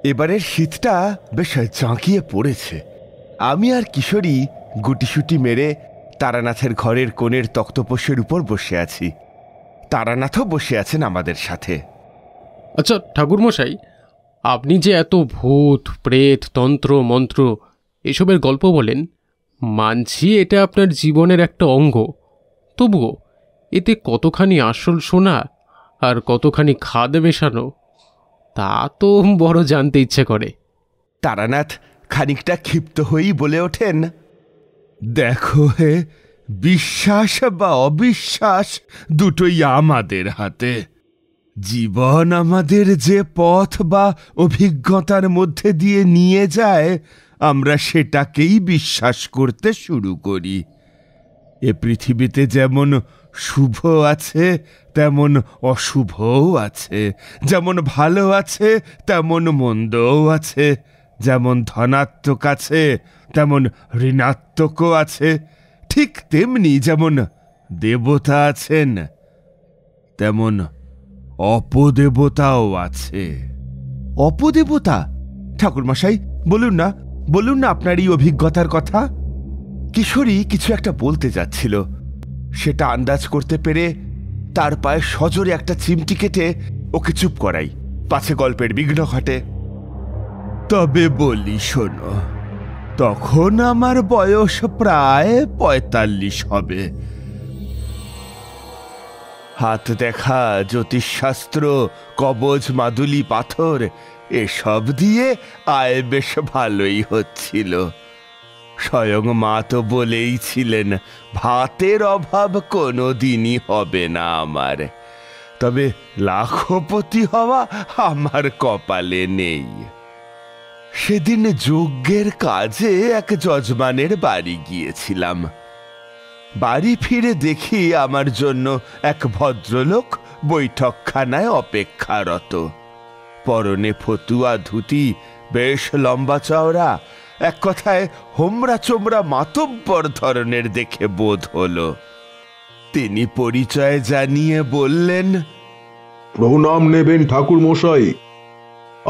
এবারের শীতটা বেশ জাঁকিয়ে পড়েছে। আমি আর কিশোরী গুটিসুটি মেরে তারানাথের ঘরের কোণের তক্তপোষের উপর বসে আছি। তারানাথও বসে আছেন আমাদের সাথে। আচ্ছা ঠাকুরমশাই, আপনি যে এত ভূত প্রেত তন্ত্র মন্ত্র এসবের গল্প বলেন, মানছি এটা আপনার জীবনের একটা অঙ্গ, তবুও এতে কতখানি আসল শোনা আর কতখানি খাদ মেশানো তা তো বড় জানতে ইচ্ছে করে। তারানাথ খানিকটা ক্ষিপ্ত হয়েই বলে ওঠেন, দেখো হে, বিশ্বাস বা অবিশ্বাস দুটোই আমাদের হাতে। জীবন আমাদের যে পথ বা অভিজ্ঞতার মধ্যে দিয়ে নিয়ে যায়, আমরা সেটাকেই বিশ্বাস করতে শুরু করি। এ পৃথিবীতে যেমন শুভ আছে তেমন অশুভও আছে, যেমন ভালো আছে তেমন মন্দও আছে, যেমন ধনাত্মক আছে তেমন ঋণাত্মকও আছে, ঠিক তেমনি যেমন দেবতা আছেন তেমন অপদেবতাও আছে। অপদেবতা? ঠাকুরমশাই বলুন না, বলুন না আপনার এই অভিজ্ঞতার কথা। কিশোরী কিছু একটা বলতে যাচ্ছিল, সেটা আন্দাজ করতে পেরে তার পায়ে সজোরে একটা চিমটি কেটে ওকে চুপ করাই, পাছে গল্পের বিঘ্ন ঘটে। তবে বলি শোনো, তখন আমার বয়স প্রায় ৪৫ হবে। হাত দেখা জ্যোতিষশাস্ত্র, কবজ মাদুলি পাথর এসব দিয়ে আয় বেশ ভালোই হচ্ছিল। স্বয়ং মা তো বলেইছিলেন ভাতের অভাব কোনো দিনই হবে না আমার, তবে লাখপতি হওয়া আমার কপালে নেই। সেদিন যজ্ঞের কাজে এক যজমানের বাড়ি গিয়েছিলাম। বাড়ি ফিরে দেখি আমার জন্য এক ভদ্রলোক বৈঠকখানায় অপেক্ষারত। পরনে ফতুয়া ধুতি, বেশ লম্বা চওড়া, এক কথায় হোমরা চোমরা মাতব্বর ধরনের দেখে বোধ হলো। তিনি পরিচয় জানিয়ে বললেন, প্রণাম নেবেন ঠাকুর মশাই,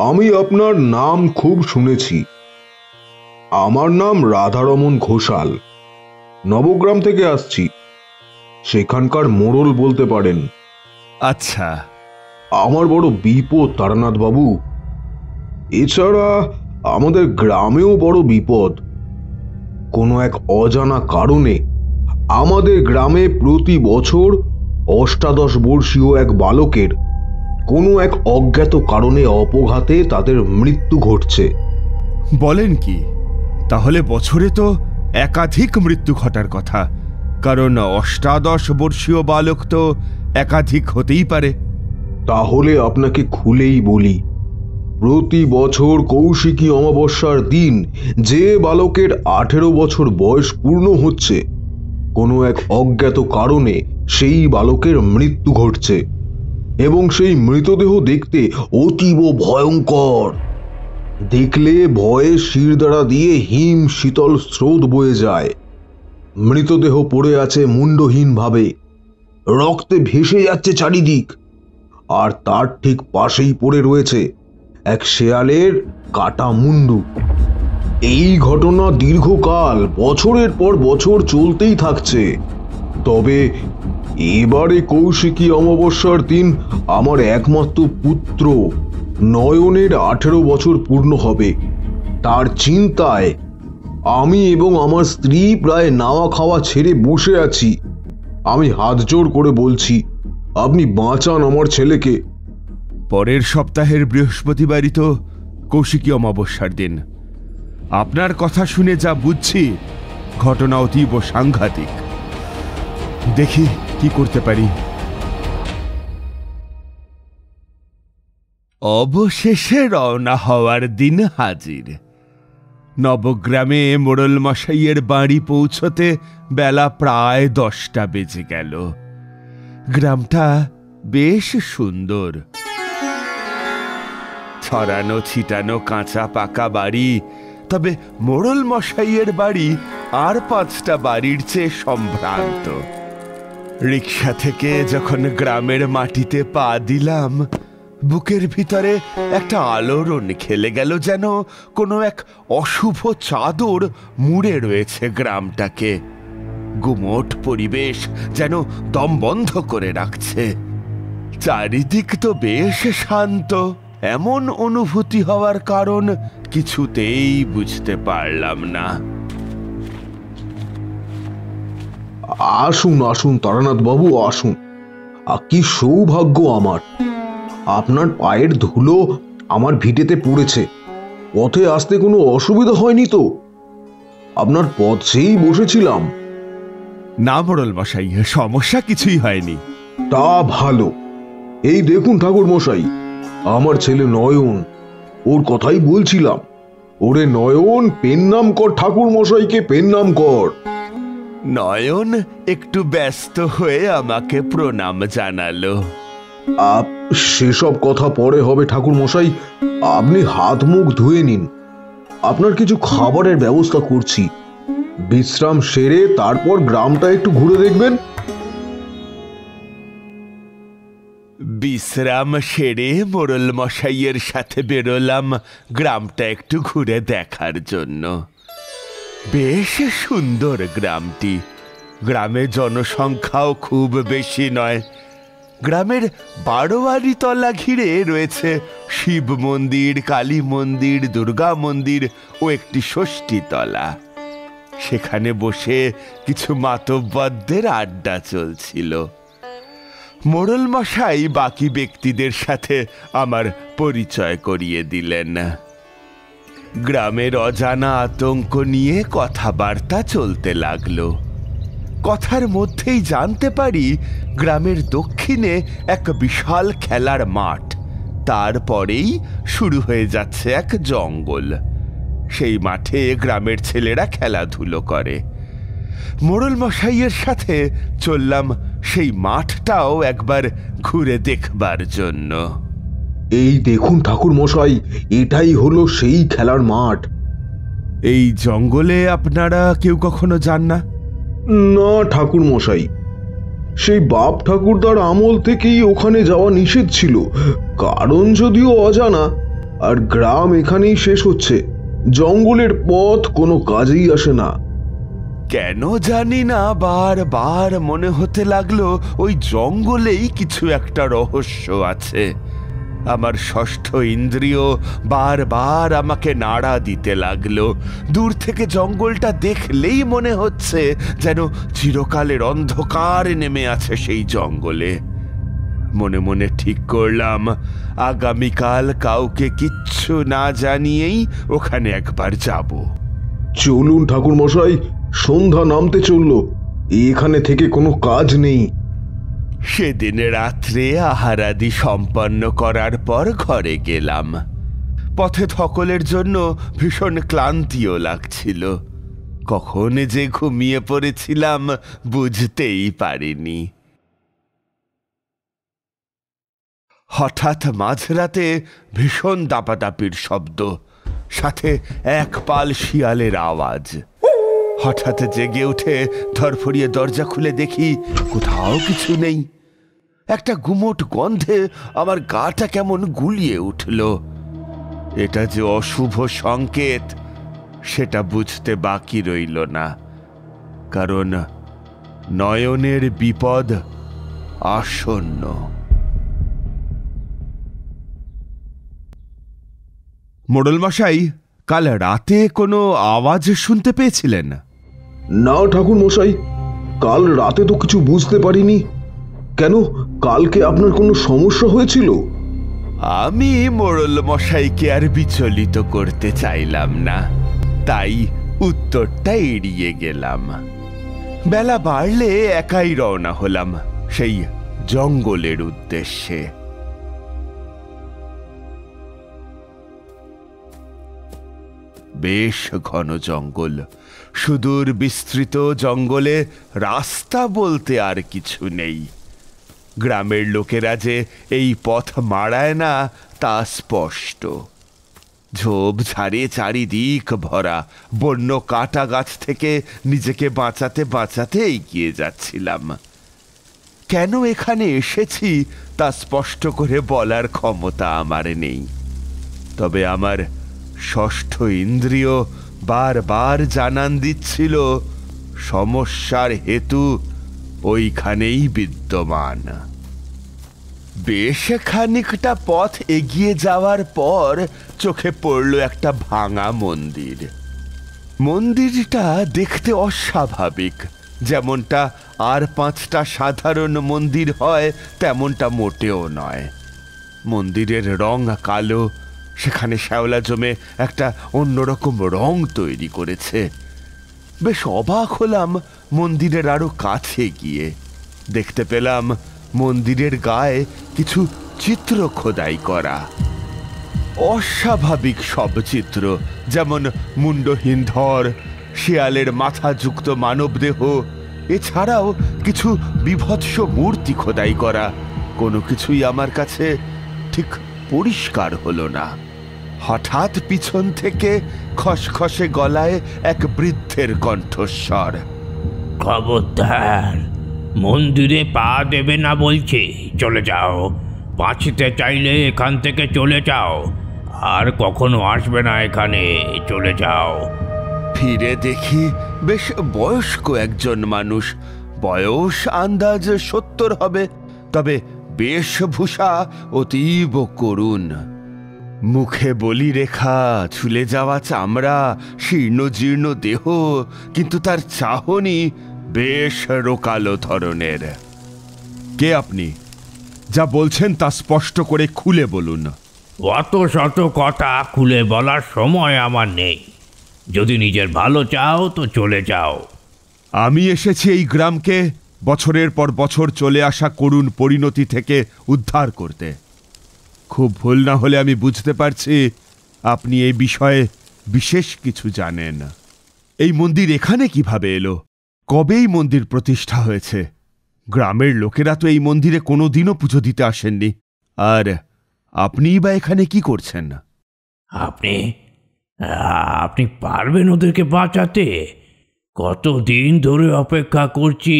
আমি আপনার নাম খুব শুনেছি। আমার নাম রাধারমন ঘোষাল, নবগ্রাম থেকে আসছি, সেখানকার মোড়ল বলতে পারেন। আচ্ছা। আমার বড় বিপদ তারানাথ বাবু, এছাড়া আমাদের গ্রামেও বড় বিপদ। কোনো এক অজানা কারণে আমাদের গ্রামে প্রতি বছর ৮৮ বর্ষীয় এক বালকের কোনো এক অজ্ঞাত কারণে অপঘাতে তাদের মৃত্যু ঘটছে। বলেন কি? তাহলে বছরে তো একাধিক মৃত্যু ঘটার কথা, কারণ ৮৮ বর্ষীয় বালক তো একাধিক হতেই পারে। তাহলে আপনাকে খুলেই বলি, প্রতি বছর কৌশিকী অমাবস্যার দিন যে বালকের ১৮ বছর বয়স পূর্ণ হচ্ছে, কোনো এক অজ্ঞাত কারণে সেই বালকের মৃত্যু ঘটছে, এবং সেই মৃতদেহ দেখতে অতীব ভয়ঙ্কর। দেখলে ভয়ে শিরদাঁড়া দিয়ে হিম শীতল স্রোত বয়ে যায়। মৃতদেহ পড়ে আছে মুন্ডহীন ভাবে, রক্তে ভেসে যাচ্ছে চারিদিক, আর তার ঠিক পাশেই পড়ে রয়েছে এক শেয়ালের কাটা মুন্ডু। এই ঘটনা দীর্ঘকাল বছরের পর বছর চলতেই থাকছে। তবে এবারে কৌশিকী অমাবস্যার দিন আমার একমাত্র পুত্র নয়নের ১৮ বছর পূর্ণ হবে। তার চিন্তায় আমি এবং আমার স্ত্রী প্রায় নাওয়া খাওয়া ছেড়ে বসে আছি। আমি হাত জোড় করে বলছি, আপনি বাঁচান আমার ছেলেকে। পরের সপ্তাহের বৃহস্পতিবারই তো কৌশিকী অমাবস্যার দিন। আপনার কথা শুনে যা বুঝছি, ঘটনা অতীব সাংঘাতিক। দেখি কি করতে পারি। অবশেষে রওনা হওয়ার দিন হাজির। নবগ্রামে মোড়ল মশাইয়ের বাড়ি পৌঁছতে বেলা প্রায় ১০টা বেজে গেল। গ্রামটা বেশ সুন্দর, ছড়ানো ছিটানো কাঁচা পাকা বাড়ি। তবে মোড়ল মশাইয়ের বাড়ি আর ৫টা বাড়ির চেয়ে সম্ভ্রান্ত। রিক্সা থেকে যখন গ্রামের মাটিতে পা দিলাম, বুকের ভিতরে একটা আলোড়ন খেলে গেল, যেন কোনো এক অশুভ চাদর মুড়ে রয়েছে গ্রামটাকে। গুমোট পরিবেশ যেন দম বন্ধ করে রাখছে। চারিদিক তো বেশ শান্ত। এমন অনুভূতি হওয়ার কারণ কিছুতেই বুঝতে পারলাম না। আসুন আসুন তারানাথ বাবু, আসুন। কি সৌভাগ্য আমার! আপনার পায়ের ধুলো আমার ভিটেতে পড়েছে। পথে আসতে কোনো অসুবিধা হয়নি তো? আপনার পথেই বসেছিলাম। না মোড়ল মশাই, সমস্যা কিছুই হয়নি। তা ভালো। এই দেখুন ঠাকুর মশাই, আমার ছেলে নয়ন, ওর কথাই বলছিলাম। ওরে নয়ন, পেন নাম কর ঠাকুর মশাইকে, পেন নাম কর। নয়ন একটু ব্যস্ত হয়ে আমাকে প্রণাম জানালো। সেসব কথা পরে হবে ঠাকুর মশাই, আপনি হাত মুখ ধুয়ে নিন। আপনার কিছু খাবারের ব্যবস্থা করছি। বিশ্রাম সেরে তারপর গ্রামটা একটু ঘুরে দেখবেন। বিশ্রাম সেরে মোড়ল মশাইয়ের সাথে বেরোলাম গ্রামটা একটু ঘুরে দেখার জন্য। বেশ সুন্দর গ্রামটি। গ্রামে জনসংখ্যাও খুব বেশি নয়। গ্রামের বারোয়ারি তলা ঘিরে রয়েছে শিব মন্দির, কালী মন্দির, দুর্গা মন্দির ও একটি ষষ্ঠী তলা। সেখানে বসে কিছু মাতব্বরদের আড্ডা চলছিল। মোড়ল মশাই বাকি ব্যক্তিদের সাথে আমার পরিচয় করিয়ে দিলেন। গ্রামের অজানা আতঙ্ক নিয়ে কথাবার্তা চলতে লাগলো। কথার মধ্যেই জানতে পারি গ্রামের দক্ষিণে এক বিশাল খেলার মাঠ, তারপরেই শুরু হয়ে যাচ্ছে এক জঙ্গল। সেই মাঠে গ্রামের ছেলেরা খেলাধুলো করে। মোড়ল মশাইয়ের সাথে চললাম সেই মাঠটাও একবার ঘুরে দেখবার জন্য। এই দেখুন ঠাকুর মশাই, এটাই হলো সেই খেলার মাঠ। এই জঙ্গলে আপনারা কেউ কখনো যান না? না ঠাকুর মশাই, সেই বাপ ঠাকুরদার আমল থেকেই ওখানে যাওয়া নিষেধ ছিল। কারণ যদিও অজানা। আর গ্রাম এখানেই শেষ হচ্ছে। জঙ্গলের পথ কোনো কাজেই আসে না। কেন জানি না বারবার মনে হতে লাগলো ওই জঙ্গলেই কিছু একটা রহস্য আছে। আমার ষষ্ঠ ইন্দ্রিয় বারবার আমাকে নাড়া দিতে লাগলো। দূর থেকে জঙ্গলটা দেখলেই মনে হচ্ছে যেন চিরকালের অন্ধকার নেমে আছে সেই জঙ্গলে। মনে মনে ঠিক করলাম আগামীকাল কাউকে কিচ্ছু না জানিয়েই ওখানে একবার যাব। চলুন ঠাকুর মশাই, সন্ধ্যা নামতে চলল। এখানে থেকে কোনো কাজ নেই। সেদিন রাত্রে আহারাদি সম্পন্ন করার পর ঘরে গেলাম। পথে ধকলের জন্য ভীষণ ক্লান্তিও লাগছিল। কখন যে ঘুমিয়ে পড়েছিলাম বুঝতেই পারিনি। হঠাৎ মাঝরাতে ভীষণ দাপাদাপির শব্দ, সাথে এক পাল শিয়ালের আওয়াজ। হঠাৎ জেগে উঠে ধরফড়িয়ে দরজা খুলে দেখি কোথাও কিছু নেই। একটা গুমোট গন্ধে আমার গাটা কেমন গুলিয়ে উঠল। এটা যে অশুভ সংকেত সেটা বুঝতে বাকি রইল না, কারণ নয়নের বিপদ আসন্ন। মোড়ল মশাই, কাল রাতে কোনো আওয়াজ শুনতে পেয়েছিলেন? না ঠাকুর মশাই, কাল রাতে তো কিছু বুঝতে পারিনি। কেন, কালকে আপনার কোনো সমস্যা হয়েছিল? আমি মোড়ল মশাইকে আর বিচলিত করতে চাইলাম না, তাই উত্তরটা এড়িয়ে গেলাম। বেলা বাড়লে একাই রওনা হলাম সেই জঙ্গলের উদ্দেশ্যে। বেশ ঘন জঙ্গল। সুদূর বিস্তৃত জঙ্গলে রাস্তা বলতে আর কিছু নেই। গ্রামের লোকেরা যে এই পথ মাড়ায় না তা স্পষ্ট। ঝোপঝাড়ে চারিদিক ভরা। বন্য কাটা গাছ থেকে নিজেকে বাঁচাতে বাঁচাতে এগিয়ে যাচ্ছিলাম। কেন এখানে এসেছি তা স্পষ্ট করে বলার ক্ষমতা আমার নেই। তবে আমার ষষ্ঠ ইন্দ্রিয় বারবার জানান দিচ্ছিল সমস্যার হেতু ওইখানেই বিদ্যমান। বেশ খানিকটা পথ এগিয়ে যাওয়ার পর চোখে পড়ল একটা ভাঙা মন্দির। মন্দিরটা দেখতে অস্বাভাবিক, যেমনটা আর 5টা সাধারণ মন্দির হয় তেমনটা মোটেও নয়। মন্দিরের রং কালো, সেখানে শ্যাওলা জমে একটা অন্যরকম রং তৈরি করেছে। বেশ অবাক হলাম মন্দিরের আরো কাছে গিয়ে। দেখতে পেলাম মন্দিরের গায়ে কিছু চিত্র খোদাই করা, অস্বাভাবিক সব চিত্র, যেমন মুন্ডহীন ধর, শিয়ালের মাথাযুক্ত মানবদেহ, এছাড়াও কিছু বিভৎস মূর্তি খোদাই করা। কোনো কিছুই আমার কাছে ঠিক পরিষ্কার হলো না। হঠাৎ পিছন থেকে খসখসে গলায় এক বৃদ্ধের কণ্ঠস্বর, খবরদার, মন্দিরে পা দেবে না বলছি, চলে যাও। বাঁচতে চাইলে এখান থেকে চলে যাও, আর কখনো আসবে না এখানে, চলে যাও। ফিরে দেখি বেশ বয়স্ক একজন মানুষ, বয়স আন্দাজ 70 হবে, তবে বেশভূষা অতীব করুণ। মুখে বলি রেখা, ঝুলে যাওয়া চামড়া, শীর্ণ জীর্ণ দেহ, কিন্তু তার চাহনি বেশ রোকালো ধরনের। কে আপনি? যা বলছেন তা স্পষ্ট করে খুলে বলুন। অত শত কথা খুলে বলার সময় আমার নেই। যদি নিজের ভালো চাও তো চলে যাও। আমি এসেছি এই গ্রামকে বছরের পর বছর চলে আসা করুণ পরিণতি থেকে উদ্ধার করতে। খুব ভুল না হলে আমি বুঝতে পারছি আপনি এই বিষয়ে বিশেষ কিছু জানেন। এই মন্দির এখানে কিভাবে এলো? কবে এই মন্দির প্রতিষ্ঠা হয়েছে? গ্রামের লোকেরা তো এই মন্দিরে কোনোদিনও পুজো দিতে আসেননি। আর আপনিই বা এখানে কি করছেন? আপনি পারবেন ওদেরকে বাঁচাতে? কতদিন ধরে অপেক্ষা করছি।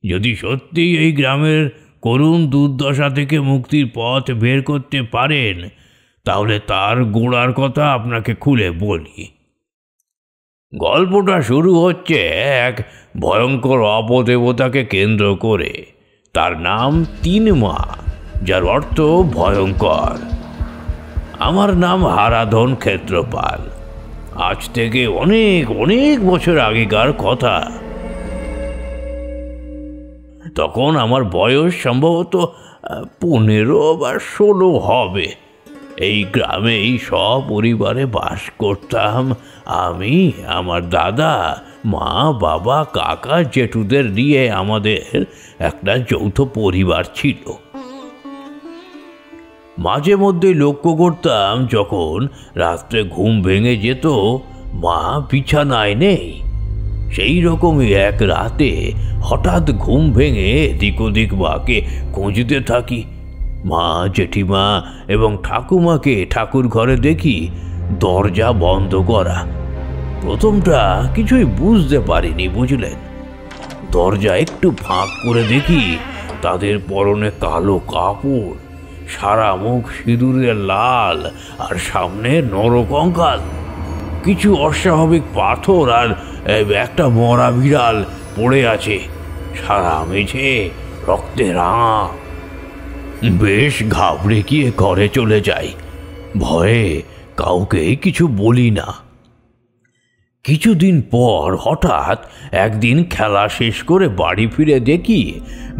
যদি সত্যি এই গ্রামের করুণ দুর্দশা থেকে মুক্তির পথ বের করতে পারেন, তাহলে তার গোড়ার কথা আপনাকে খুলে বলি। গল্পটা শুরু হচ্ছে এক ভয়ঙ্কর অপদেবতাকে কেন্দ্র করে। তার নাম 3 মা, যার অর্থ ভয়ঙ্কর। আমার নাম হারাধন ক্ষেত্রপাল। আজ থেকে অনেক অনেক বছর আগেকার কথা। তখন আমার বয়স সম্ভবত 15 বা 16 হবে। এই গ্রামেই সপরিবারে বাস করতাম। আমি, আমার দাদা, মা, বাবা, কাকা, জেঠুদের নিয়ে আমাদের একটা যৌথ পরিবার ছিল। মাঝে মধ্যে লক্ষ্য করতাম যখন রাত্রে ঘুম ভেঙে যেত, মা বিছানায় নেই। সেই রকমই এক রাতে হঠাৎ ঘুম ভেঙে এদিক ওদিক মাকে খুঁজতে থাকি। মা, জেঠিমা এবং ঠাকুমাকে ঠাকুর ঘরে দেখি দরজা বন্ধ করা। প্রথমটা কিছুই বুঝতে পারিনি, বুঝলেন। দরজা একটু ফাঁক করে দেখি তাদের পরনে কালো কাপড়, সারা মুখ সিঁদুরে লাল, আর সামনে নরকঙ্কাল। কিছু অস্বাভাবিক পাথর আর একটা মরা বিড়াল পড়ে আছে, সারা মেঝে রক্তে রাঙা। বেশ ঘাবড়ে গিয়ে ঘরে চলে যাই। ভয়ে কাউকে কিছু বলি না। কিছুদিন পর হঠাৎ একদিন খেলা শেষ করে বাড়ি ফিরে দেখি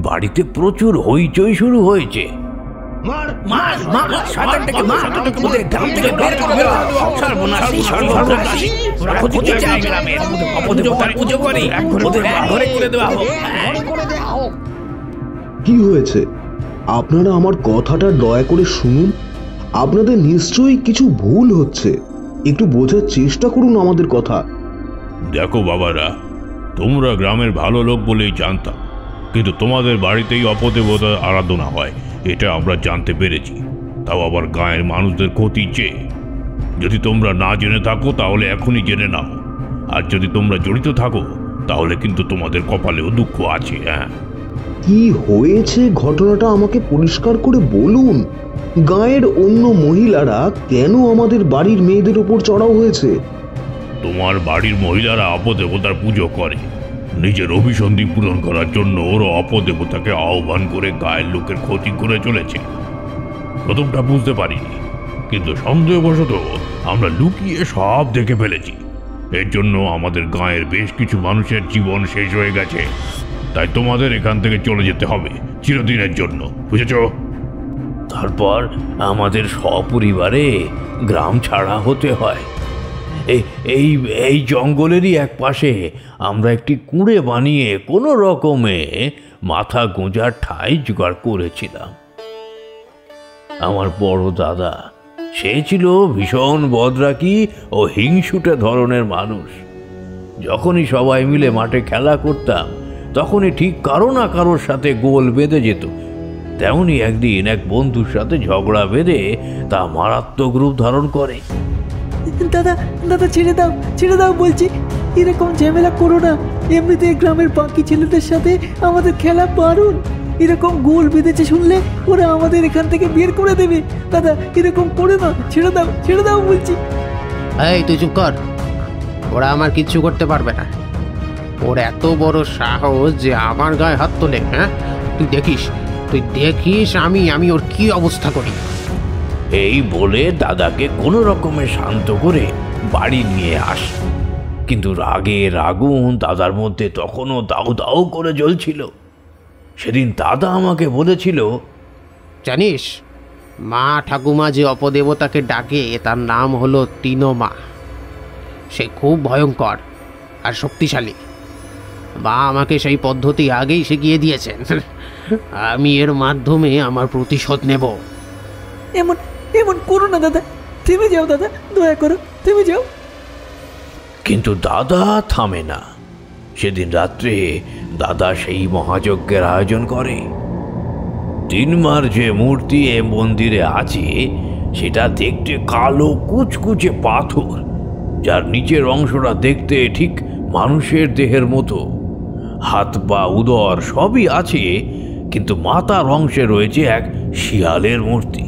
বাড়িতে প্রচুর হইচই শুরু হয়েছে। কি হয়েছে? আপনারা আমার কথাটা দয়া করে শুনুন। আপনাদের নিশ্চয়ই কিছু ভুল হচ্ছে, একটু বোঝার চেষ্টা করুন আমাদের কথা। দেখো বাবারা, তোমরা গ্রামের ভালো লোক বলেই জানতাম, কিন্তু তোমাদের বাড়িতেই অপদেবতার আরাধনা হয় এটা আমরা জানতে পেরেছি, তাও আবার গায়ের মানুষদের ক্ষতি চেয়ে। যদি তোমরা না জেনে থাকো তাহলে এখনই জেনে নাও, আর যদি তোমরা জড়িত থাকো তাহলে কিন্তু তোমাদের কপালেও দুঃখ আছে। হ্যাঁ, কি হয়েছে ঘটনাটা আমাকে পরিষ্কার করে বলুন। গাঁয়ের অন্য মহিলারা কেন আমাদের বাড়ির মেয়েদের ওপর চড়াও হয়েছে? তোমার বাড়ির মহিলারা অপদেবতার পুজো করে। নিজের অভিসন্ধি পূরণ করার জন্য ওরা অপদেবতাকে আহ্বান করে গায়ের লোকের ক্ষতি করে চলেছে। প্রথমটা বুঝতে পারিনি, কিন্তু সন্দেহবশত আমরা লুকিয়ে সব দেখে ফেলেছি। এর জন্য আমাদের গাঁয়ের বেশ কিছু মানুষের জীবন শেষ হয়ে গেছে। তাই তোমাদের এখান থেকে চলে যেতে হবে চিরদিনের জন্য, বুঝেছ? তারপর আমাদের সপরিবারে গ্রাম ছাড়া হতে হয়। এই জঙ্গলেরই এক পাশে আমরা একটি কুঁড়ে বানিয়ে কোনো রকমে মাথা গোঁজার ঠাঁই জোগাড় করেছিলাম। আমার বড় দাদা, সে ছিল ভীষণ বদরাকি ও হিংসুটে ধরনের মানুষ। যখনই সবাই মিলে মাঠে খেলা করতাম, তখনই ঠিক কারো না কারোর সাথে গোল বেঁধে যেত। তেমনি একদিন এক বন্ধুর সাথে ঝগড়া বেঁধে তা মারাত্মক রূপ ধারণ করে। দাদা দাদা ছেড়ে দাও বলছি, এরকম ঝামেলা করো না। এমনিতে গ্রামের বাকি ছেলেদের সাথে আমাদের খেলা বারণ। এরকম গোল বেঁধেছে শুনলে ওরা আমাদের এখান থেকে বের করে দেবে। দাদা এরকম করে না, ছেড়ে দাও বলছি। এই তুই চুপ কর, ওরা আমার কিচ্ছু করতে পারবে না। ওর এত বড় সাহস যে আমার গায়ে হাত তোলে। হ্যাঁ, তুই দেখিস আমি ওর কি অবস্থা করি। এই বলে দাদাকে কোনো রকমে শান্ত করে বাড়ি নিয়ে আসে। কিন্তু রাগের আগুন দাদার মধ্যে তখনও দাউ দাউ করে জ্বলছিল। সেদিন দাদা আমাকে বলেছিল, জানিস, মা ঠাকুমা যে অপদেবতাকে ডাকে তার নাম হলো তিনোমা। সে খুব ভয়ঙ্কর আর শক্তিশালী। মা আমাকে সেই পদ্ধতি আগেই শিখিয়ে দিয়েছেন। আমি এর মাধ্যমে আমার প্রতিশোধ নেব। এমন করো না দাদা, থেমে যাও দাদা, দয়া করো থেমে যাও। কিন্তু দাদা থামে না। সেদিন রাত্রে দাদা সেই মহাযজ্ঞের আয়োজন করে। তিনমার যে মূর্তি এ মন্দিরে আছে সেটা দেখতে কালো কুচকুচে পাথর, যার নিচের অংশটা দেখতে ঠিক মানুষের দেহের মতো। হাত পা উদর সবই আছে, কিন্তু মাথার অংশে রয়েছে এক শিয়ালের মূর্তি।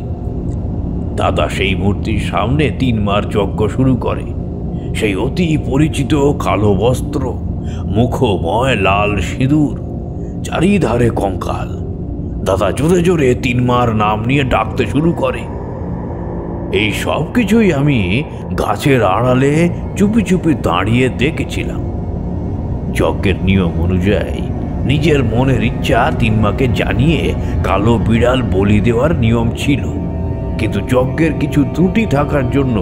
দাদা সেই মূর্তির সামনে তিনমার যজ্ঞ শুরু করে। সেই অতি পরিচিত কালো বস্ত্র, মুখময় লাল সিঁদুর, চারিধারে কঙ্কাল। দাদা জোরে জোরে তিনমার নাম নিয়ে ডাকতে শুরু করে। এই সব কিছুই আমি গাছের আড়ালে চুপি চুপি দাঁড়িয়ে দেখেছিলাম। যজ্ঞের নিয়ম অনুযায়ী নিজের মনের ইচ্ছা তিনমাকে জানিয়ে কালো বিড়াল বলি দেওয়ার নিয়ম ছিল, কিন্তু যজ্ঞের কিছু ত্রুটি থাকার জন্য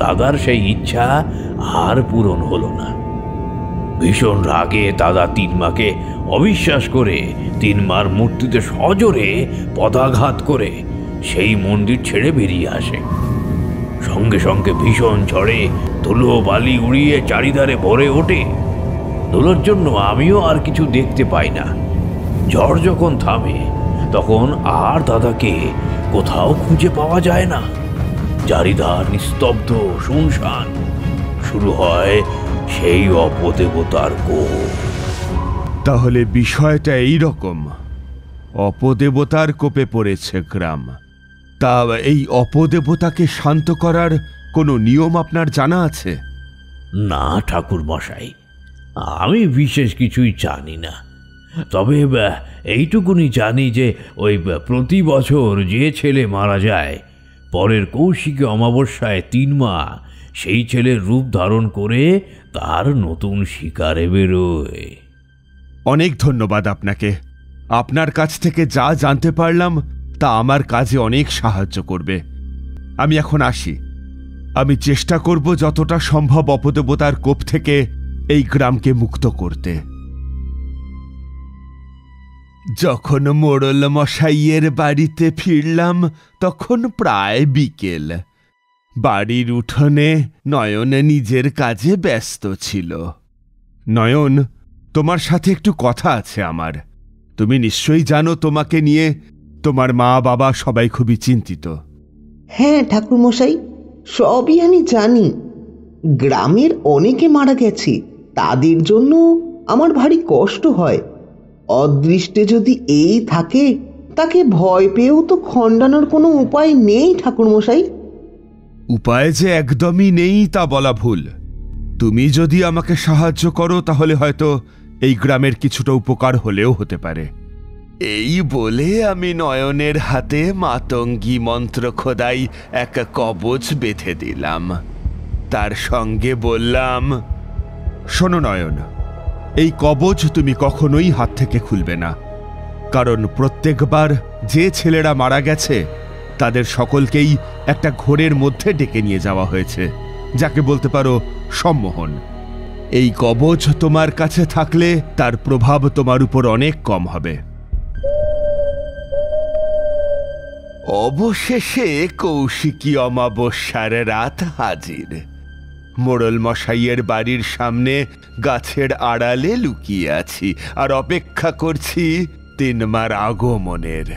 দাদার সেই ইচ্ছা আর পূরণ হলো না। ভীষণ রাগে দাদা তিনমাকে অবিশ্বাস করে তিনমার মূর্তিতে সজোরে পদাঘাত করে সেই মন্দির ছেড়ে বেরিয়ে আসে। সঙ্গে সঙ্গে ভীষণ ঝড়ে ধুলো বালি উড়িয়ে চারিধারে ভরে ওঠে। ধুলোর জন্য আমিও আর কিছু দেখতে পাই না। ঝড় যখন থামে তখন আর দাদাকে কোথাও খুঁজে পাওয়া যায় না। চারিধার নিস্তব্ধ শুনশান। শুরু হয় সেই অপদেবতার কোপ। তাহলে বিষয়টা এই রকম, অপদেবতার কোপে পড়েছে গ্রাম। তা এই অপদেবতাকে শান্ত করার কোনো নিয়ম আপনার জানা আছে? না ঠাকুর মশাই, আমি বিশেষ কিছুই জানি না। তবে এইটুকুনি জানি যে ওই প্রতি বছর যে ছেলে মারা যায়, পরের কৌশিকী অমাবস্যায় তিনমা সেই ছেলের রূপ ধারণ করে তার নতুন শিকারে বেরোয়। অনেক ধন্যবাদ আপনাকে। আপনার কাছ থেকে যা জানতে পারলাম তা আমার কাজে অনেক সাহায্য করবে। আমি এখন আসি। আমি চেষ্টা করব যতটা সম্ভব অপদেবতার কোপ থেকে এই গ্রামকে মুক্ত করতে। যখন মোড়ল মশাইয়ের বাড়িতে ফিরলাম তখন প্রায় বিকেল। বাড়ির উঠোনে নয়ন নিজের কাজে ব্যস্ত ছিল। নয়ন, তোমার সাথে একটু কথা আছে আমার। তুমি নিশ্চয়ই জানো তোমাকে নিয়ে তোমার মা বাবা সবাই খুবই চিন্তিত। হ্যাঁ ঠাকুরমশাই, সবই আমি জানি। গ্রামের অনেকে মারা গেছে, তাদের জন্য আমার ভারী কষ্ট হয়। অদৃষ্টে যদি এই থাকে, তাকে ভয় পেয়েও তো খণ্ডানোর কোনো উপায় নেই ঠাকুরমশাই। উপায় যে একদমই নেই তা বলা ভুল। তুমি যদি আমাকে সাহায্য করো তাহলে হয়তো এই গ্রামের কিছুটা উপকার হলেও হতে পারে। এই বলে আমি নয়নের হাতে মাতঙ্গী মন্ত্র খোদাই এক কবচ বেঁধে দিলাম। তার সঙ্গে বললাম, শোনো নয়ন, এই কবচ তুমি কখনোই হাত থেকে খুলবে না, কারণ প্রত্যেকবার যে ছেলেরা মারা গেছে তাদের সকলকেই একটা ঘোরের মধ্যে ডেকে নিয়ে যাওয়া হয়েছে, যাকে বলতে পারো সম্মোহন। এই কবচ তোমার কাছে থাকলে তার প্রভাব তোমার উপর অনেক কম হবে। অবশেষে কৌশিকী অমাবস্যার রাত হাজির। মোড়ল মশাইয়ের বাড়ির সামনে গাছের আড়ালে লুকিয়ে আছি আর অপেক্ষা করছি তিনমার আগমনের।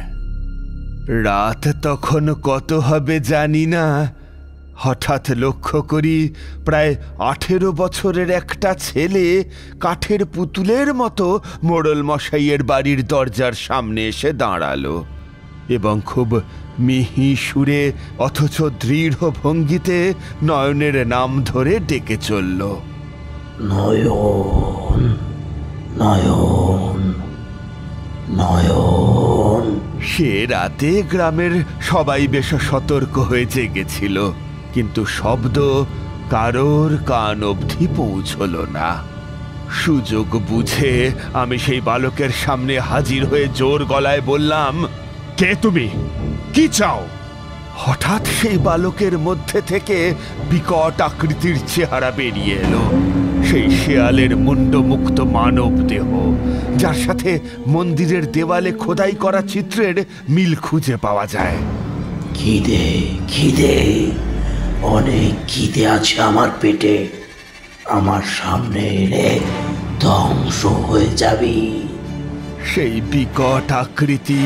রাত তখন কত হবে জানি না, হঠাৎ লক্ষ্য করি প্রায় 18 বছরের একটা ছেলে কাঠের পুতুলের মতো মোড়ল মশাইয়ের বাড়ির দরজার সামনে এসে দাঁড়ালো এবং খুব মিহি সুরে অথচ দৃঢ় ভঙ্গিতে নয়নের নাম ধরে ডেকে চলল, নয়ন, নয়ন, নয়ন। সে রাতে গ্রামের সবাই বেশ সতর্ক হয়ে জেগেছিল, কিন্তু শব্দ কারোর কান অবধি পৌঁছল না। সুযোগ বুঝে আমি সেই বালকের সামনে হাজির হয়ে জোর গলায় বললাম, কে তুমি, কি চাও? হঠাৎ সেই বালকের মধ্যে থেকে বিকট আকৃতির চেহারা বেরিয়ে এলো। সেই শেয়ালের মুন্ডমুক্ত মানব দেহ, যার সাথে মন্দিরের দেওয়ালে খোদাই করা চিত্রের মিল খুঁজে পাওয়া যায়। খিদে, খিদে, অনেক খিদে আছে আমার পেটে। আমার সামনে এলে ধ্বংস হয়ে যাবি। সেই বিকট আকৃতি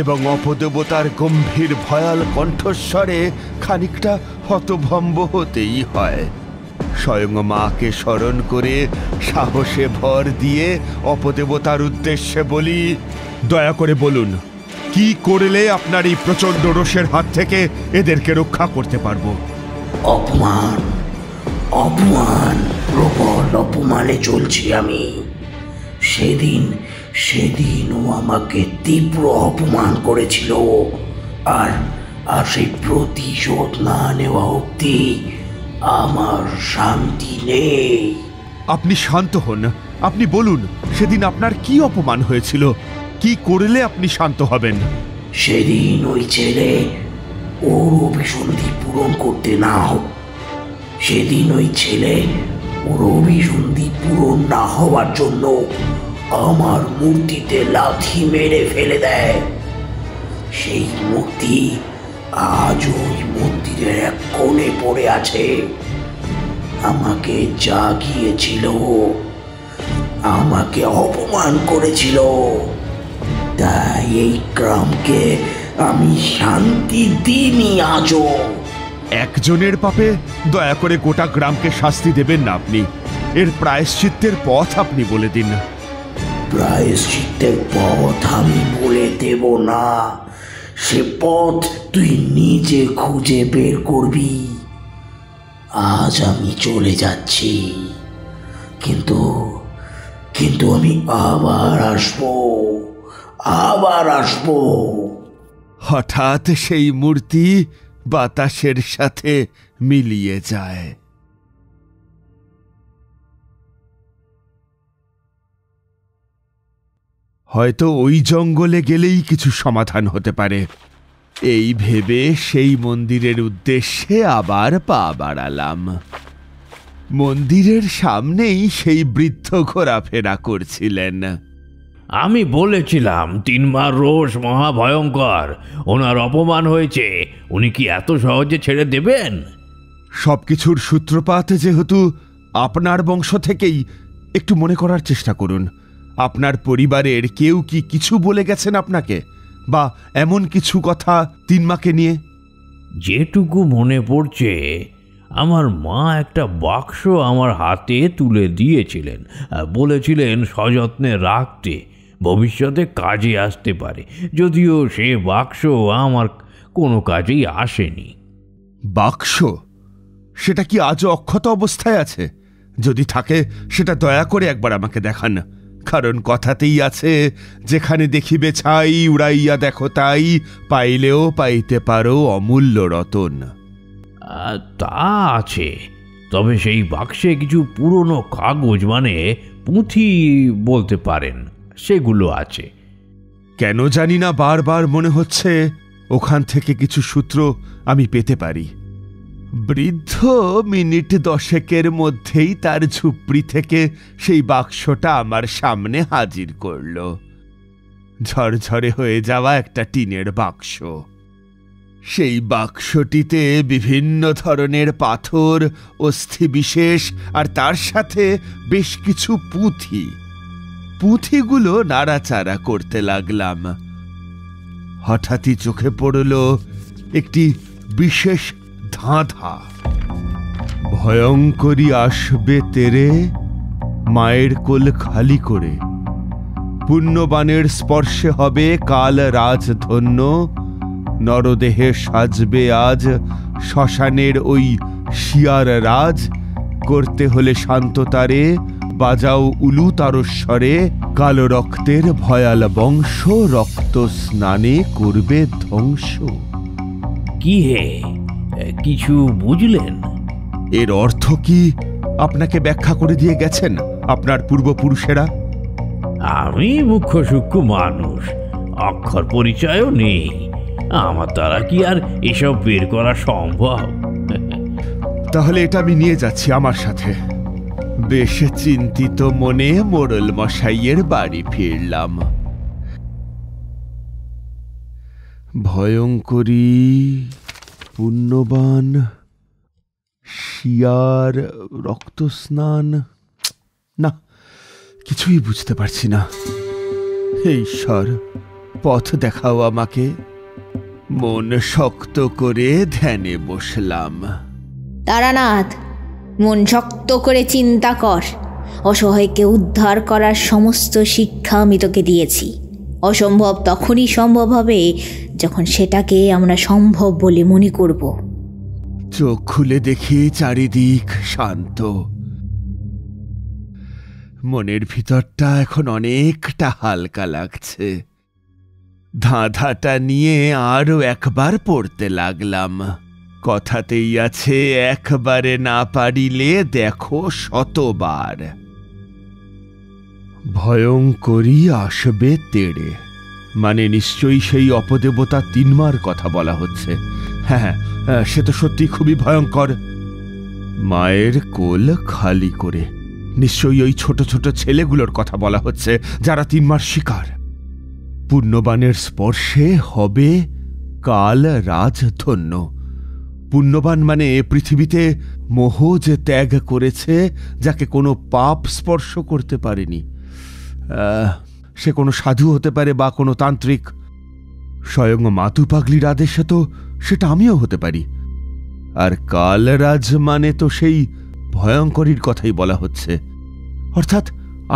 এবং অপদেবতার গম্ভীর ভয়াল কণ্ঠস্বরে খানিকটা হতভম্ব হতেই হয়। স্বয়ং মাকে স্মরণ করে সাহসে ভর দিয়ে অপদেবতার উদ্দেশ্যে বলি, দয়া করে বলুন, কি করলে আপনার এই প্রচণ্ড রোষের হাত থেকে এদেরকে রক্ষা করতে পারবো? অপমান, অপমান, প্রবল অপমানে চলছি আমি। সেদিনও আমাকে তীব্র অপমান করেছিল, আর সেই প্রতিশোধ না নেওয়া অবধি আমার শান্তি নেই। আপনি শান্ত হন, আপনি বলুন সেদিন আপনার কি অপমান হয়েছিল, কি করলে আপনি শান্ত হবেন? সেদিন ওই ছেলে ওর অভিসন্ধি পূরণ করতে সেদিন ওই ছেলে ওর অভিসন্ধি পূরণ না হওয়ার জন্য আমার মূর্তিতে লাথি মেরে ফেলে দেয়। সেই মূর্তি আজ ওই মন্দিরের এক কোণে পড়ে আছে। আমাকে জাগিয়েছিল, আমাকে অপমান করেছিল, তাই এই গ্রামকে আমি শান্তি দিইনি আজও। একজনের পাপে দয়া করে গোটা গ্রামকে শাস্তি দেবেন না আপনি। এর প্রায়শ্চিত্তের পথ আপনি বলে দিন। প্রায়শ্চিত্তের পথ আমি বলে দেব না, সে পথ তুই নিজে খুঁজে বের করবি। আজ আমি চলে যাচ্ছি, কিন্তু আমি আবার আসবো। হঠাৎ সেই মূর্তি বাতাসের সাথে মিলিয়ে যায়। হয়তো ওই জঙ্গলে গেলেই কিছু সমাধান হতে পারে, এই ভেবে সেই মন্দিরের উদ্দেশ্যে আবার পা বাড়ালাম। মন্দিরের সামনেই সেই বৃদ্ধ ঘোরাফেরা করছিলেন। আমি বলেছিলাম তিনমার রোষ মহাভয়ঙ্কর, ওনার অপমান হয়েছে, উনি কি এত সহজে ছেড়ে দেবেন? সবকিছুর সূত্রপাত যেহেতু আপনার বংশ থেকেই, একটু মনে করার চেষ্টা করুন। আপনার পরিবারের কেউ কি কিছু বলে গেছেন আপনাকে, বা এমন কিছু কথা তিনমাকে নিয়ে? যেটুকু মনে পড়ছে, আমার মা একটা বাক্স আমার হাতে তুলে দিয়েছিলেন, বলেছিলেন সযত্নে রাখতে, ভবিষ্যতে কাজে আসতে পারে, যদিও সে বাক্স আমার কোনো কাজেই আসেনি। বাক্স? সেটা কি আজও অক্ষত অবস্থায় আছে? যদি থাকে সেটা দয়া করে একবার আমাকে দেখান, কারণ কথাতেই আছে, যেখানে দেখিবে ছাই উড়াইয়া দেখো তাই, পাইলেও পাইতে পারো অমূল্য রতন। তা আছে, তবে সেই বাক্সে কিছু পুরনো কাগজ, মানে পুঁথি বলতে পারেন, সেগুলো আছে। কেন জানি না বারবার মনে হচ্ছে ওখান থেকে কিছু সূত্র আমি পেতে পারি। বৃদ্ধ মিনিট 10 মধ্যেই তার ঝুপড়ি থেকে সেই বাক্সটা আমার সামনে হাজির করল। ঝরঝরে হয়ে যাওয়া একটা টিনের বাক্স। সেই বাক্সটিতে বিভিন্ন ধরনের পাথর, অস্থিবিশেষ আর তার সাথে বেশ কিছু পুঁথি। পুঁথিগুলো নাড়াচাড়া করতে লাগলাম। হঠাৎই চোখে পড়ল একটি বিশেষ ধাঁধা। ভয়ঙ্করী আসবে তেরে, মায়ের কোল খালি করে, পুণ্যবানের স্পর্শে হবে কাল রাজধন্য, নরদেহে সাজবে আজ শ্মশানের ওই শিয়ার রাজ, করতে হলে শান্ততারে বাজাও উলু তারস্বরে, কালো রক্তের ভয়াল বংশ রক্ত স্নানে করবে ধ্বংস। কি হে, কিছু বুঝলেন? এর অর্থ কি আপনাকে ব্যাখ্যা করে দিয়ে গেছেন আপনার পূর্বপুরুষেরা? আমি মুখ্য সূক্ষ্ম মানুষ, অক্ষর পরিচয়ও নেই, আমার দ্বারা কি আর এসব বের করা সম্ভব? তাহলে এটা আমি নিয়ে যাচ্ছি আমার সাথে। বেশ চিন্তিত মনে মোড়ল মশাইয়ের বাড়ি ফিরলাম। ভয়ঙ্করী, পুণ্যবান, শিয়ার, রক্তস্নান, না কিছুই বুঝতে পারছি না। হে ঈশ্বর, পথ দেখাও আমাকে। মন শক্ত করে ধ্যানে বসলাম। তারানাথ, মন শক্ত করে চিন্তা কর। অসহায়কে উদ্ধার করার সমস্ত শিক্ষা আমি তোকে দিয়েছি। অসম্ভব তখনই সম্ভব হবে যখন সেটাকে আমরা সম্ভব বলে মনে করব। চোখ খুলে দেখি চারিদিক শান্ত। মনের ভিতরটা এখন অনেকটা হালকা লাগছে। ধাঁধাটা নিয়ে আরো একবার পড়তে লাগলাম। কথাতেই আছে, একবারে না পারিলে দেখো শতবার। ভয়ঙ্করী আসবে তেড়ে, মানে নিশ্চয়ই সেই অপদেবতা তিনমার কথা বলা হচ্ছে। হ্যাঁ, সে তো সত্যি খুবই ভয়ঙ্কর। মায়ের কোল খালি করে, নিশ্চয়ই ওই ছোট ছোট ছেলেগুলোর কথা বলা হচ্ছে যারা তিনমার শিকার। পুণ্যবানের স্পর্শে হবে কাল রাজধন্য। পুণ্যবান মানে পৃথিবীতে মোহ যে ত্যাগ করেছে, যাকে কোনো পাপ স্পর্শ করতে পারেনি। সে কোনো সাধু হতে পারে বা কোনো তান্ত্রিক। স্বয়ং মাতু পাগলির আদেশে তো সেটা আমিও হতে পারি। আর কালরাজ মানে তো সেই ভয়ঙ্করীর কথাই বলা হচ্ছে। অর্থাৎ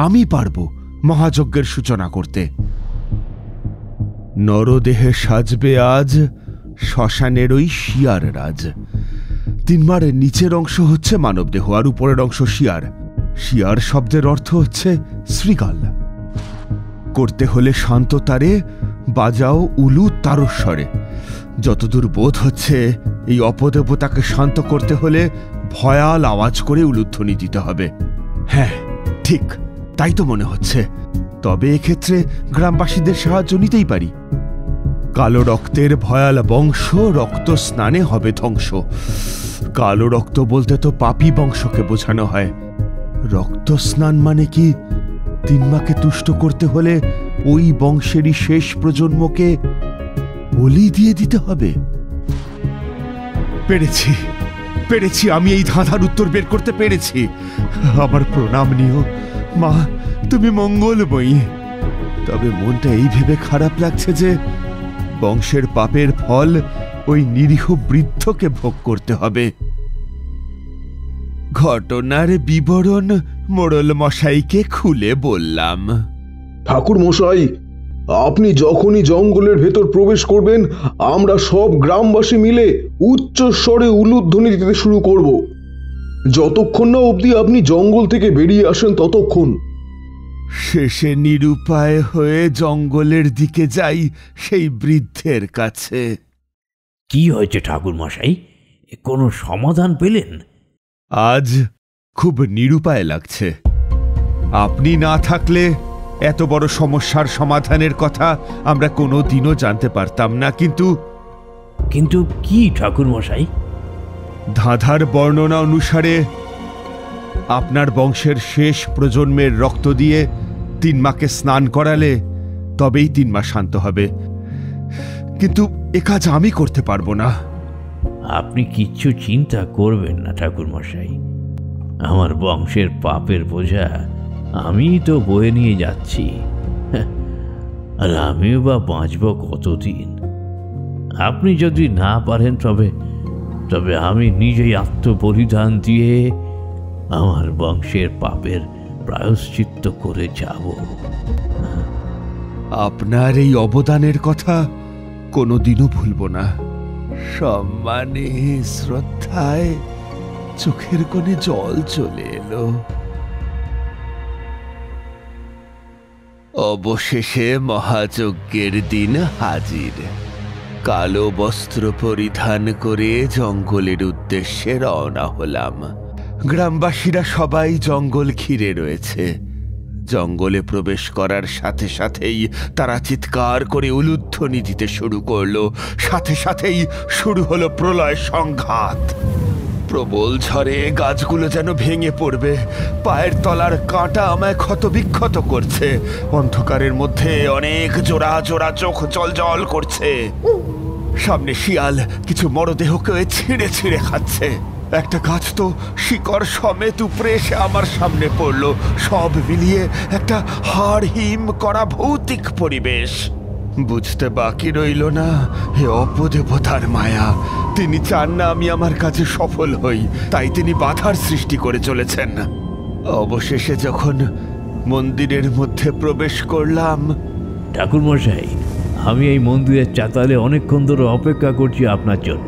আমি পারব মহাযজ্ঞের সূচনা করতে। নরদেহে সাজবে আজ শ্মশানের ওই শিয়ার রাজ। তিনমার নিচের অংশ হচ্ছে মানবদেহ আর উপরের অংশ শিয়ার। শিয়ার শব্দের অর্থ হচ্ছে শৃগাল। করতে হলে শান্ততারে বাজাও উলু তারস্বরে। যতদূর বোধ হচ্ছে এই অপদেবতাকে শান্ত করতে হলে ভয়াল আওয়াজ করে উলুধ্বনি দিতে হবে। হ্যাঁ ঠিক, তাই তো মনে হচ্ছে। তবে এক্ষেত্রে গ্রামবাসীদের সাহায্য নিতেই পারি। কালো রক্তের ভয়াল বংশ রক্ত স্নানে হবে ধ্বংস। কালো রক্ত বলতে তো পাপী বংশকে বোঝানো হয়। রক্ত স্নান মানে কি তিনমাকে তুষ্ট করতে হলে ওই বংশেরই শেষ প্রজন্মকে বলি দিয়ে দিতে হবে? পেরেছি পেরেছি, আমি এই ধাঁধার উত্তর বের করতে পেরেছি। আমার প্রণাম নিও মা, তুমি মঙ্গলময়ী। তবে মনটা এই ভেবে খারাপ লাগছে যে বংশের পাপের ফল ওই নিরীহ বৃদ্ধকে ভোগ করতে হবে। ঘটনার বিবরণ মোড়ল মশাইকে খুলে বললাম। ঠাকুর মশাই, আপনি যখনই জঙ্গলের ভেতর প্রবেশ করবেন, আমরা সব গ্রামবাসী মিলে উচ্চ স্বরে উলুধ্বনি দিতে শুরু করব। যতক্ষণ না অবধি আপনি জঙ্গল থেকে বেরিয়ে আসেন ততক্ষণ। শেষে নিরুপায় হয়ে জঙ্গলের দিকে যাই সেই বৃদ্ধের কাছে। কি হয়েছে ঠাকুর মশাই, কোনো সমাধান পেলেন? আজ খুব নিরুপায় লাগছে। আপনি না থাকলে এত বড় সমস্যার সমাধানের কথা আমরা কোনো দিনও জানতে পারতাম না। কিন্তু কি ঠাকুর মশাই? ধাঁধার বর্ণনা অনুসারে আপনার বংশের শেষ প্রজন্মের রক্ত দিয়ে 3 মাকে স্নান করালে তবেই 3 মা শান্ত হবে। কিন্তু এ কাজ আমি করতে পারবো না। আপনি কিচ্ছু চিন্তা করবেন না ঠাকুর মশাই, আমার বংশের পাপের বোঝা আমি তো বয়ে নিয়ে যাচ্ছি, আর আমিও বা বাঁচব কতদিন। আপনি যদি না পারেন তবে আমি নিজেই আত্মবলিদান দিয়ে আমার বংশের পাপের প্রায়শ্চিত্ত করে যাব। আপনার এই অবদানের কথা কোনোদিনও ভুলব না। সম্মানে শ্রদ্ধায় চোখের কোণে জল চলে এলো। অবশেষে মহাযজ্ঞের দিন হাজির। কালো বস্ত্র পরিধান করে জঙ্গলের উদ্দেশ্যে রওনা হলাম। গ্রামবাসীরা সবাই জঙ্গল ঘিরে রয়েছে। জঙ্গলে প্রবেশ করার সাথে সাথেই তারা চিৎকার করে উলুধ্বনি দিতে শুরু করলো। সাথে সাথেই শুরু হলো প্রলয় সংঘাত। প্রবল ঝড়ে গাছগুলো যেন ভেঙে পড়বে। পায়ের তলার কাঁটা আমায় ক্ষতবিক্ষত করছে। অন্ধকারের মধ্যে অনেক জোড়া জোড়া চোখ জল করছে। সামনে শিয়াল কিছু মরদেহকে ছিঁড়ে ছিঁড়ে খাচ্ছে। একটা গাছ তো শিকড় সমেত উপরে এসে আমার সামনে পড়ল। সব মিলিয়ে একটা হাড় হিম করা ভৌতিক পরিবেশ। বুঝতে বাকি রইল না, হে অপদেবতার মায়া। তিনি চান না আমি আমার কাজে সফল হই, তাই তিনি বাধার সৃষ্টি করে চলেছেন। অবশেষে যখন মন্দিরের মধ্যে প্রবেশ করলাম। ঠাকুর মশাই, আমি এই মন্দিরের চাতালে অনেকক্ষণ ধরে অপেক্ষা করছি আপনার জন্য।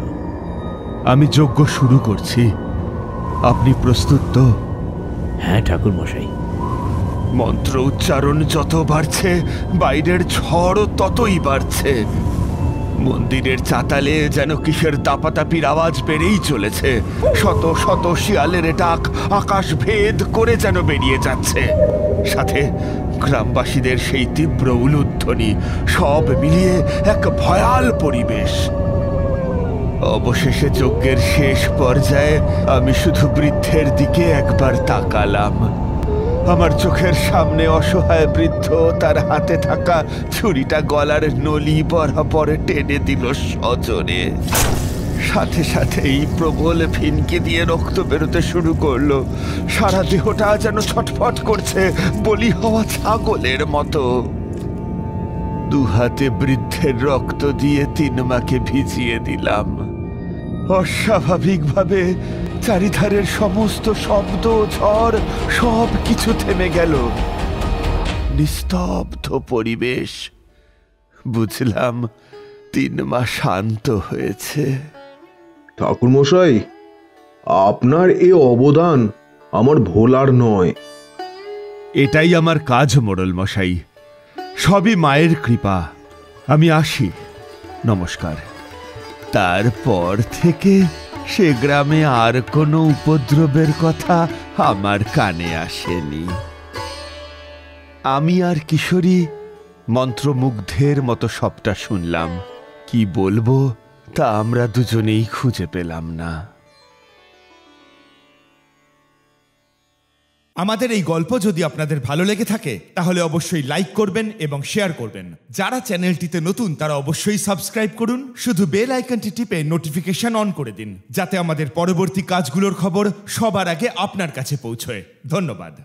আমি যজ্ঞ শুরু করছি, আপনি প্রস্তুত তো? হ্যাঁ ঠাকুর মশাই। মন্ত্র উচ্চারণ যত বাড়ছে, বাইরের ঝড়ও ততই বাড়ছে। মন্দিরের চাতালে যেন কিসের দাপাদাপির আওয়াজ বেড়েই চলেছে। শত শত শিয়ালের ডাক আকাশ ভেদ করে যেন বেরিয়ে যাচ্ছে। সাথে গ্রামবাসীদের সেই তীব্র উলুধ্বনি, সব মিলিয়ে এক ভয়াল পরিবেশ। অবশেষে যজ্ঞের শেষ পর্যায়ে আমি শুধু বৃদ্ধের দিকে একবার তাকালাম। আমার চোখের সামনে অসহায় বৃদ্ধ তার হাতে থাকা ছুরিটা গলার নলি বরাবর টেনে দিল সজোরে। সাথে সাথেই প্রবল ফিনকি দিয়ে রক্ত বেরোতে শুরু করলো। সারা দেহটা যেন ছটফট করছে বলি হওয়া ছাগলের মতো। 2 হাতে বৃদ্ধের রক্ত দিয়ে 3 মাকে ভিজিয়ে দিলাম। অস্বাভাবিকভাবে চারিধারের সমস্ত শব্দ, ঝড় সব কিছু থেমে গেল। নিস্তব্ধ পরিবেশ। বুঝলাম 3 মা শান্ত হয়েছে। ঠাকুর মশাই, আপনার এই অবদান আমার ভোলার নয়। এটাই আমার কাজ মোড়ল মশাই, সবই মায়ের কৃপা। আমি আসি, নমস্কার। তারপর থেকে সে গ্রামে আর কোনো উপদ্রবের কথা আমার কানে আসেনি। আমি আর কিশোরী মন্ত্রমুগ্ধের মতো সবটা শুনলাম। কি বলবো তা আমরা দুজনেই খুঁজে পেলাম না। আমাদের এই গল্প যদি আপনাদের ভালো লেগে থাকে তাহলে অবশ্যই লাইক করবেন এবং শেয়ার করবেন। যারা চ্যানেলটিতে নতুন তারা অবশ্যই সাবস্ক্রাইব করুন। শুধু বেল আইকনটি টিপে নোটিফিকেশন অন করে দিন, যাতে আমাদের পরবর্তী কাজগুলোর খবর সবার আগে আপনার কাছে পৌঁছয়। ধন্যবাদ।